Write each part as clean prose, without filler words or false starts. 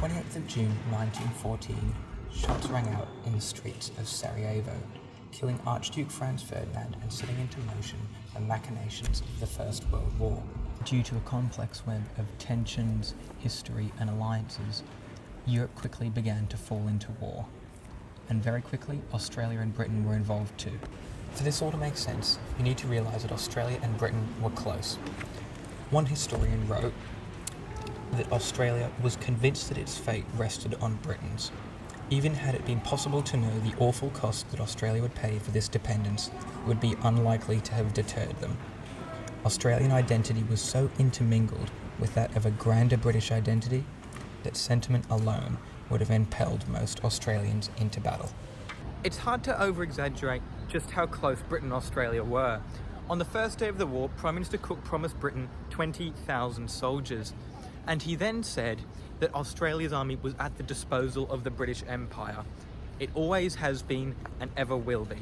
28th of June 1914, shots rang out in the streets of Sarajevo, killing Archduke Franz Ferdinand and setting into motion the machinations of the First World War. Due to a complex web of tensions, history and alliances, Europe quickly began to fall into war. And very quickly, Australia and Britain were involved too. For this all to make sense, you need to realise that Australia and Britain were close. One historian wrote that Australia was convinced that its fate rested on Britain's. Even had it been possible to know the awful cost that Australia would pay for this dependence, it would be unlikely to have deterred them. Australian identity was so intermingled with that of a grander British identity that sentiment alone would have impelled most Australians into battle. It's hard to over-exaggerate just how close Britain and Australia were. On the first day of the war, Prime Minister Cook promised Britain 20,000 soldiers, and he then said that Australia's army was at the disposal of the British Empire. It always has been and ever will be.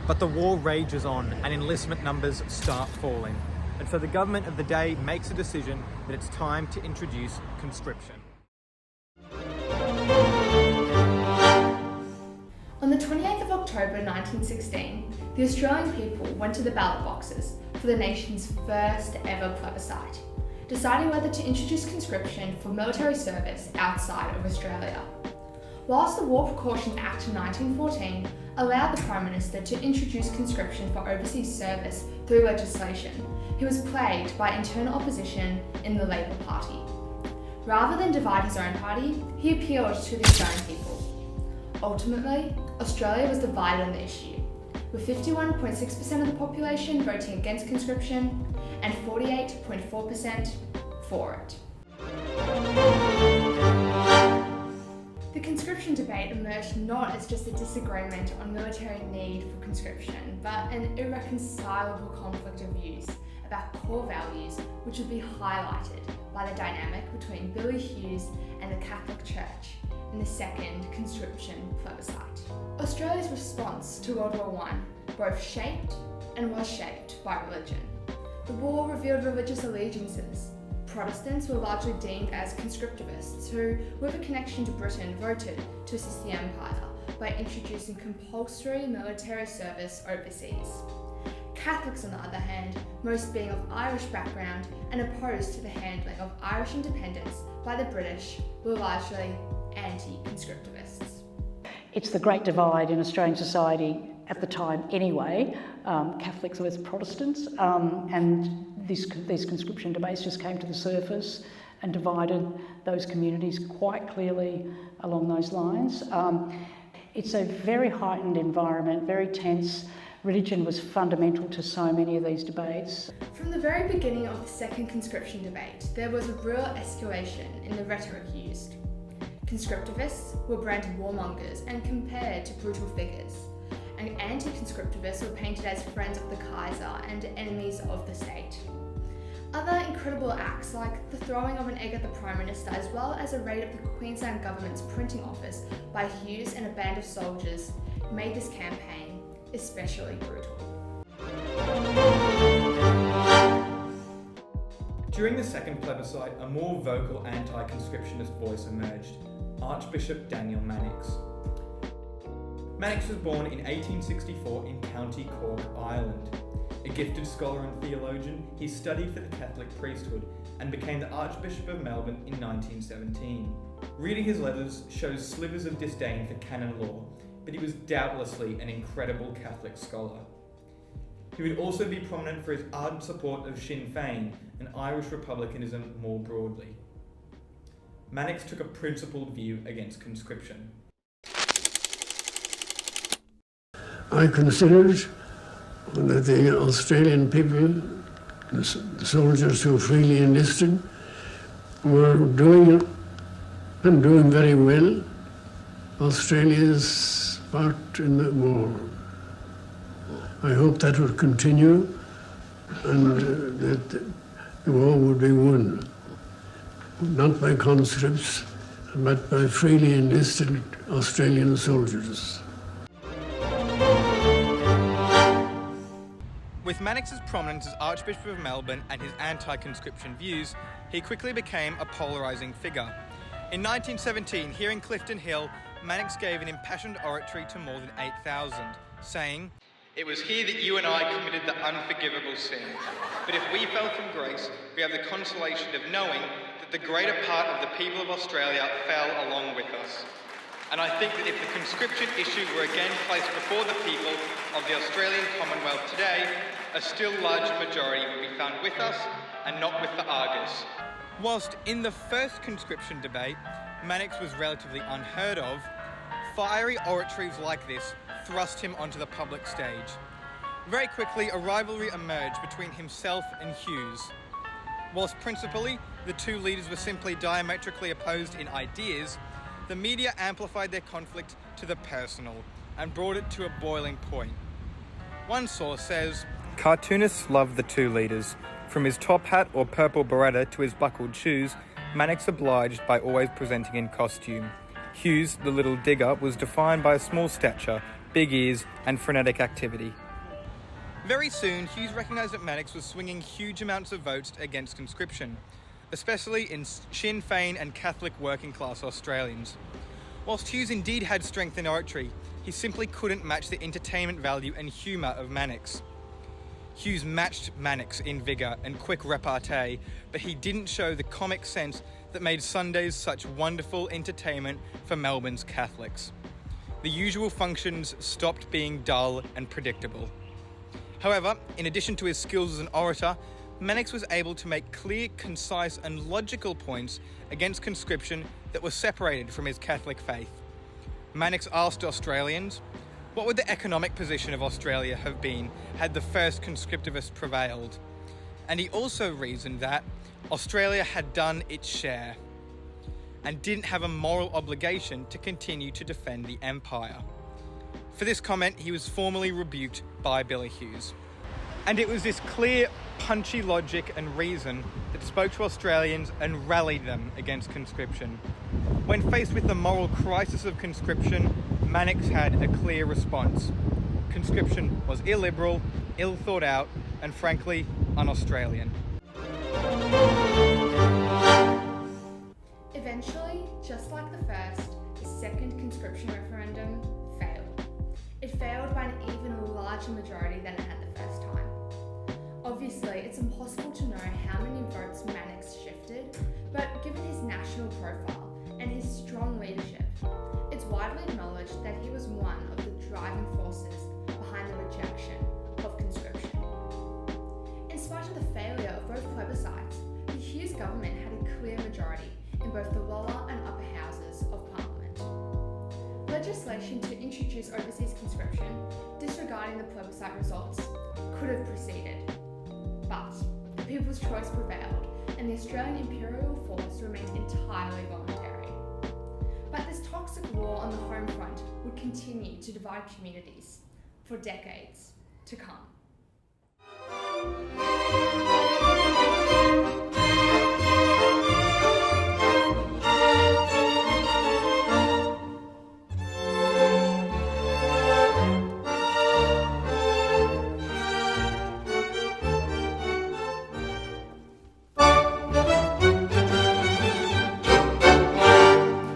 But the war rages on and enlistment numbers start falling. And so the government of the day makes a decision that it's time to introduce conscription. On the 28th of October 1916, the Australian people went to the ballot boxes for the nation's first ever plebiscite, deciding whether to introduce conscription for military service outside of Australia. Whilst the War Precautions Act of 1914 allowed the Prime Minister to introduce conscription for overseas service through legislation, he was plagued by internal opposition in the Labor Party. Rather than divide his own party, he appealed to the Australian people. Ultimately, Australia was divided on the issue, with 51.6% of the population voting against conscription and 48.4% for it. The conscription debate emerged not as just a disagreement on military need for conscription, but an irreconcilable conflict of views about core values which would be highlighted by the dynamic between Billy Hughes and the Catholic Church in the second conscription plebiscite. Australia's response to World War I both shaped and was shaped by religion. The war revealed religious allegiances. Protestants were largely deemed as conscriptivists who, with a connection to Britain, voted to assist the Empire by introducing compulsory military service overseas. Catholics, on the other hand, most being of Irish background and opposed to the handling of Irish independence by the British, were largely anti-conscriptivists. It's the great divide in Australian society at the time anyway, Catholics versus Protestants, and these conscription debates just came to the surface and divided those communities quite clearly along those lines. It's a very heightened environment, very tense. Religion was fundamental to so many of these debates. From the very beginning of the second conscription debate, there was a real escalation in the rhetoric used. Conscriptivists were branded warmongers and compared to brutal figures, and anti-conscriptivists were painted as friends of the Kaiser and enemies of the state. Other incredible acts, like the throwing of an egg at the Prime Minister, as well as a raid of the Queensland Government's printing office by Hughes and a band of soldiers, made this campaign especially brutal. During the second plebiscite, a more vocal anti-conscriptionist voice emerged, Archbishop Daniel Mannix. Mannix was born in 1864 in County Cork, Ireland. A gifted scholar and theologian, he studied for the Catholic priesthood and became the Archbishop of Melbourne in 1917. Reading his letters shows slivers of disdain for canon law, but he was doubtlessly an incredible Catholic scholar. He would also be prominent for his ardent support of Sinn Féin and Irish republicanism more broadly. Mannix took a principled view against conscription. I considered that the Australian people, the soldiers who freely enlisted, were doing and doing very well Australia's part in the war. I hope that would continue and that the war would be won, not by conscripts, but by freely enlisted Australian soldiers. With Mannix's prominence as Archbishop of Melbourne and his anti-conscription views, he quickly became a polarising figure. In 1917, here in Clifton Hill, Mannix gave an impassioned oratory to more than 8,000, saying, "It was here that you and I committed the unforgivable sin. But if we fell from grace, we have the consolation of knowing that the greater part of the people of Australia fell along with us. And I think that if the conscription issue were again placed before the people of the Australian Commonwealth today, a still larger majority would be found with us and not with the Argus." Whilst in the first conscription debate, Mannix was relatively unheard of, fiery oratories like this thrust him onto the public stage. Very quickly, a rivalry emerged between himself and Hughes. Whilst principally the two leaders were simply diametrically opposed in ideas, the media amplified their conflict to the personal and brought it to a boiling point. One source says, "Cartoonists loved the two leaders. From his top hat or purple beretta to his buckled shoes, Mannix obliged by always presenting in costume. Hughes, the little digger, was defined by a small stature, big ears, and frenetic activity." Very soon, Hughes recognised that Mannix was swinging huge amounts of votes against conscription, especially in Sinn Féin and Catholic working class Australians. Whilst Hughes indeed had strength in oratory, he simply couldn't match the entertainment value and humour of Mannix. Hughes matched Mannix in vigour and quick repartee, but he didn't show the comic sense that made Sundays such wonderful entertainment for Melbourne's Catholics. The usual functions stopped being dull and predictable. However, in addition to his skills as an orator, Mannix was able to make clear, concise and logical points against conscription that were separated from his Catholic faith. Mannix asked Australians, what would the economic position of Australia have been had the first conscriptivists prevailed? And he also reasoned that Australia had done its share and didn't have a moral obligation to continue to defend the empire. For this comment, he was formally rebuked by Billy Hughes. And it was this clear, punchy logic and reason that spoke to Australians and rallied them against conscription. When faced with the moral crisis of conscription, Mannix had a clear response. Conscription was illiberal, ill thought out, and frankly, un-Australian. Eventually, just like the first, the second conscription referendum failed. It failed by an even larger majority than it had the first time. Obviously, it's impossible to know how many votes Mannix shifted, but given his national profile and his strong leadership, it's widely acknowledged that he was one of the driving forces behind the rejection of conscription. In spite of the failure of both plebiscites, the Hughes government had a clear majority in both the lower and upper houses of Parliament. Legislation to introduce overseas conscription, disregarding the plebiscite results, could have proceeded. But the people's choice prevailed, and the Australian imperial force remained entirely voluntary. But this toxic war on the home front would continue to divide communities for decades to come.